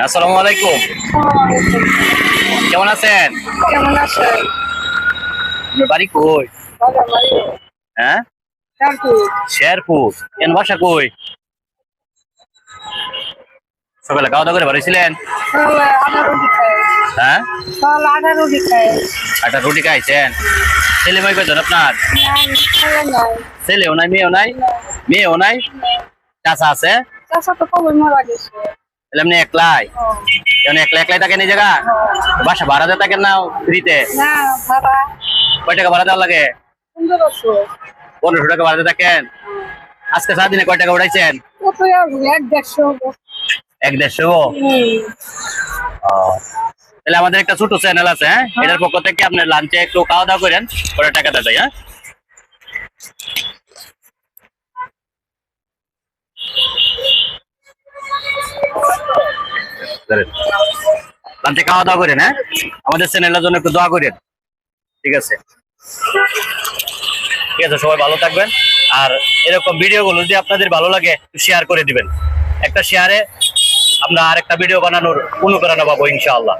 আসসালামু আলাইকুম। কেমন আছেন? কেমন আছেন? আপনার বাড়ি কই? হ্যাঁ, শেরপুর। কেন বাসা কই? সকালে খাওয়া দাওয়া করে বাড়িছিলেন? হ্যাঁ, একটা রুটি খাইছেন। ছেলে মেয়ে কয়জন আপনার? ছেলেও নাই, মেয়েও নাই? মেয়েও নাই? চাচা আছে? তাহলে আপনি একলাই? একলা একলাই থাকেন এই জায়গা? বাসা ভাড়াতে থাকেন না ফ্রিতে? কয় টাকা ভাড়া দেওয়া লাগে? 1500 টাকা ভাড়াতে থাকেন। আজকে সারাদিনে কয় টাকা উঠাইছেন? 1-150। তাহলে আমাদের একটা ছোট চ্যানেল আছে, হ্যাঁ, এটার পক্ষ থেকে আপনার লাঞ্চে একটু খাওয়া দাওয়া করেন, পরে টাকা দেয়, হ্যাঁ। লাঞ্চে খাওয়া দাওয়া করেন, হ্যাঁ, আমাদের চ্যানেলের জন্য একটু দোয়া করেন। ঠিক আছে, ঠিক আছে, সবাই ভালো থাকবেন। আর এরকম ভিডিওগুলো যদি আপনাদের ভালো লাগে শেয়ার করে দিবেন। একটা শেয়ারে আমরা আরেকটা ভিডিও বানানোর অনুপ্রেরণা পাবো ইনশাআল্লাহ।